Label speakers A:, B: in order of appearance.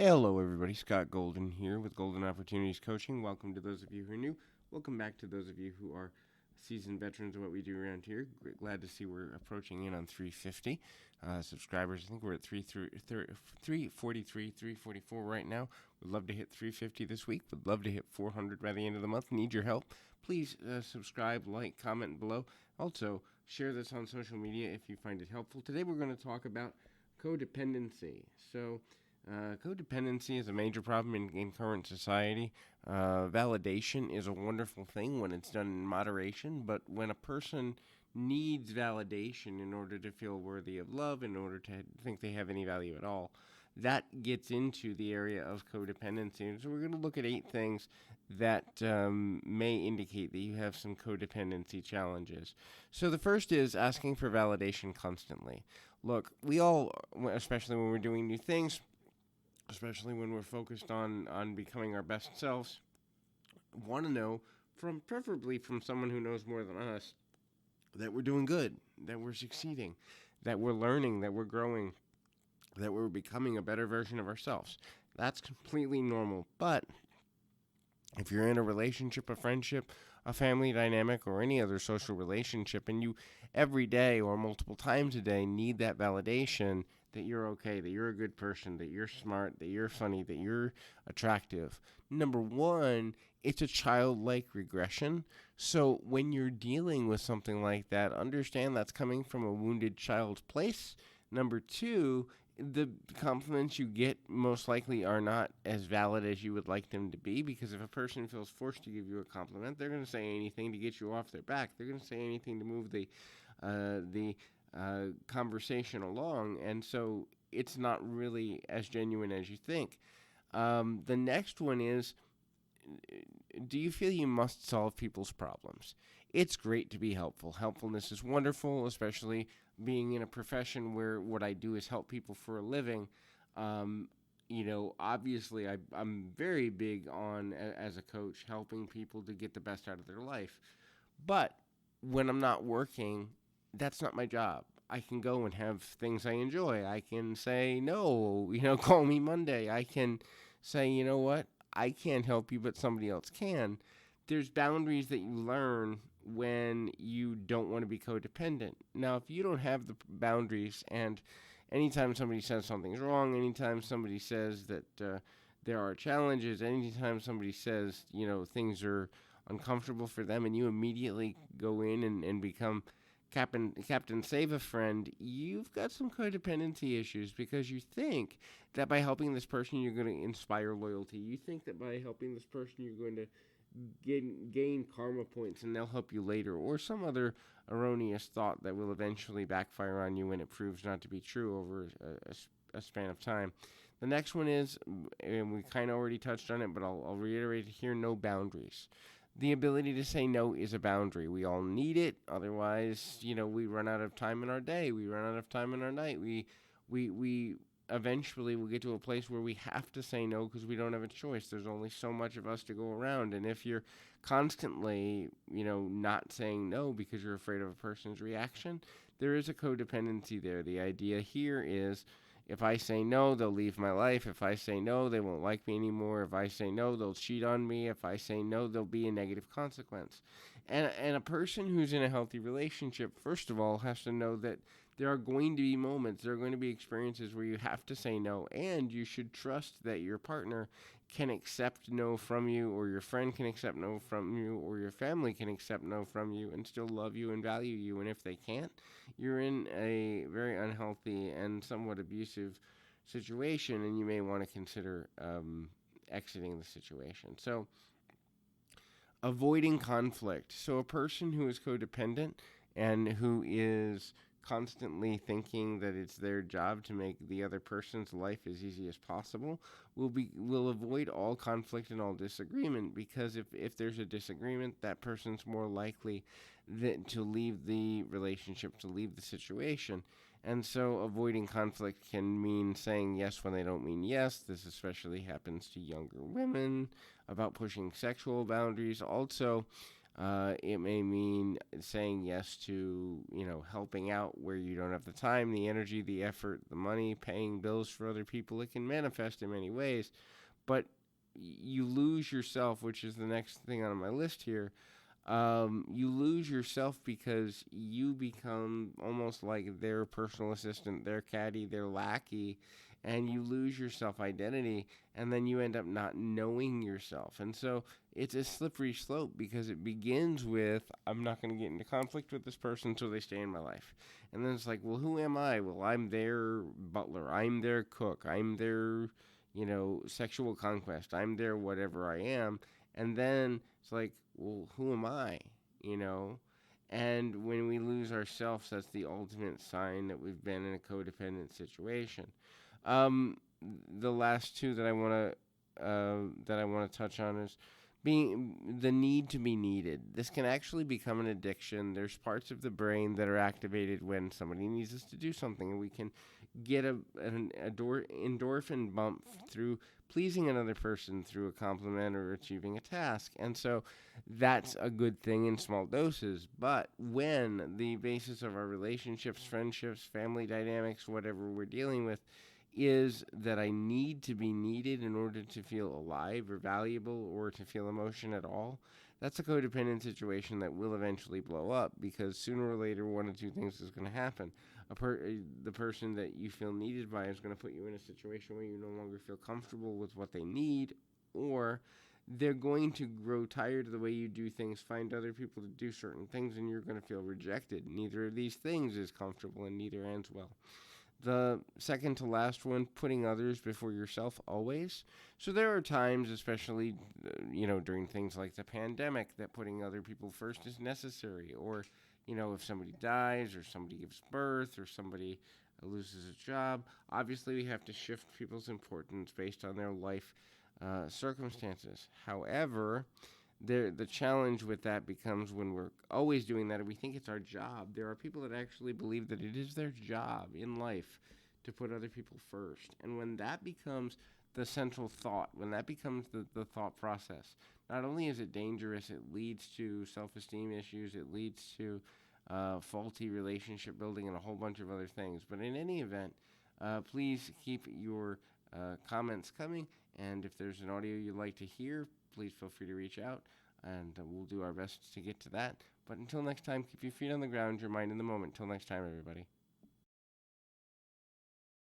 A: Hello, everybody. Scott Golden here with Golden Opportunities Coaching. Welcome to those of you who are new. Welcome back to those of you who are seasoned veterans of what we do around here. Glad to see we're approaching in on 350 subscribers. I think we're at 343, 344 right now. Would love to hit 350 this week. Would love to hit 400 by the end of the month. Need your help. Please subscribe, like, comment below. Also, share this on social media if you find it helpful. Today we're going to talk about codependency. Codependency is a major problem in current society. Validation is a wonderful thing when it's done in moderation, but when a person needs validation in order to feel worthy of love, in order to think they have any value at all, that gets into the area of codependency. And so we're going to look at 8 things that may indicate that you have some codependency challenges. So the first is asking for validation constantly. Look, we all, especially when we're doing new things, especially when we're focused on becoming our best selves, want to know, preferably from someone who knows more than us, that we're doing good, that we're succeeding, that we're learning, that we're growing, that we're becoming a better version of ourselves. That's completely normal. But if you're in a relationship, a friendship, a family dynamic, or any other social relationship, and you every day or multiple times a day need that validation that you're okay, that you're a good person, that you're smart, that you're funny, that you're attractive, number one, it's a childlike regression. So when you're dealing with something like that, understand that's coming from a wounded child's place. Number two, the compliments you get most likely are not as valid as you would like them to be, because if a person feels forced to give you a compliment, they're going to say anything to get you off their back. They're going to say anything to move the conversation along, and so it's not really as genuine as you think. The next one is, do you feel you must solve people's problems? It's great to be helpful. Helpfulness is wonderful, especially being in a profession where what I do is help people for a living. Obviously, I'm very big on, as a coach, helping people to get the best out of their life. But when I'm not working, that's not my job. I can go and have things I enjoy. I can say, no, call me Monday. I can say, you know what, I can't help you, but somebody else can. There's boundaries that you learn when you don't want to be codependent. Now, if you don't have the boundaries, and anytime somebody says something's wrong, anytime somebody says that there are challenges, anytime somebody says, things are uncomfortable for them, and you immediately go in and become Captain Save a Friend, you've got some codependency issues, because you think that by helping this person, you're going to inspire loyalty. You think that by helping this person, you're going to gain karma points and they'll help you later, or some other erroneous thought that will eventually backfire on you when it proves not to be true over a span of time. The next one is, and we kind of already touched on it, but I'll reiterate it here, no boundaries. The ability to say no is a boundary. We all need it. Otherwise, we run out of time in our day. We run out of time in our night. We eventually will get to a place where we have to say no because we don't have a choice. There's only so much of us to go around. And if you're constantly, not saying no because you're afraid of a person's reaction, there is a codependency there. The idea here is, if I say no, they'll leave my life. If I say no, they won't like me anymore. If I say no, they'll cheat on me. If I say no, there'll be a negative consequence. And a person who's in a healthy relationship, first of all, has to know that there are going to be moments, there are going to be experiences where you have to say no, and you should trust that your partner can accept no from you, or your friend can accept no from you, or your family can accept no from you and still love you and value you. And if they can't, you're in a very unhealthy and somewhat abusive situation, and you may want to consider exiting the situation. So, avoiding conflict. So a person who is codependent and who is constantly thinking that it's their job to make the other person's life as easy as possible will avoid all conflict and all disagreement, because if there's a disagreement, that person's more likely to leave the relationship, to leave the situation. And so avoiding conflict can mean saying yes when they don't mean yes. This especially happens to younger women, about pushing sexual boundaries. Also, It may mean saying yes to, helping out where you don't have the time, the energy, the effort, the money, paying bills for other people. It can manifest in many ways, but you lose yourself, which is the next thing on my list here. You lose yourself because you become almost like their personal assistant, their caddy, their lackey, and you lose your self identity, and then you end up not knowing yourself. And so it's a slippery slope because it begins with, I'm not going to get into conflict with this person until they stay in my life. And then it's like, well, who am I? Well, I'm their butler, I'm their cook, I'm their, sexual conquest, I'm their whatever I am. And then it's like, well, who am I? You know? And when we lose ourselves, that's the ultimate sign that we've been in a codependent situation. Um, the last two that I want to touch on is being the need to be needed. This can actually become an addiction. There's parts of the brain that are activated when somebody needs us to do something, and we can get an endorphin bump through pleasing another person through a compliment or achieving a task. And so that's a good thing in small doses. But when the basis of our relationships, friendships, family dynamics, whatever we're dealing with, is that I need to be needed in order to feel alive or valuable or to feel emotion at all, that's a codependent situation that will eventually blow up because sooner or later one of two things is going to happen. The person that you feel needed by is going to put you in a situation where you no longer feel comfortable with what they need, or they're going to grow tired of the way you do things, find other people to do certain things, and you're going to feel rejected. Neither of these things is comfortable and neither ends well. The second to last one, putting others before yourself always. So there are times, especially, during things like the pandemic, that putting other people first is necessary. Or, if somebody dies or somebody gives birth or somebody loses a job, obviously we have to shift people's importance based on their life circumstances. However, the challenge with that becomes when we're always doing that and we think it's our job. There are people that actually believe that it is their job in life to put other people first. And when that becomes the central thought, when that becomes the thought process, not only is it dangerous, it leads to self-esteem issues, it leads to faulty relationship building and a whole bunch of other things. But in any event, please keep your comments coming. And if there's an audio you'd like to hear, please feel free to reach out, and we'll do our best to get to that. But until next time, keep your feet on the ground, your mind in the moment. Until next time, everybody.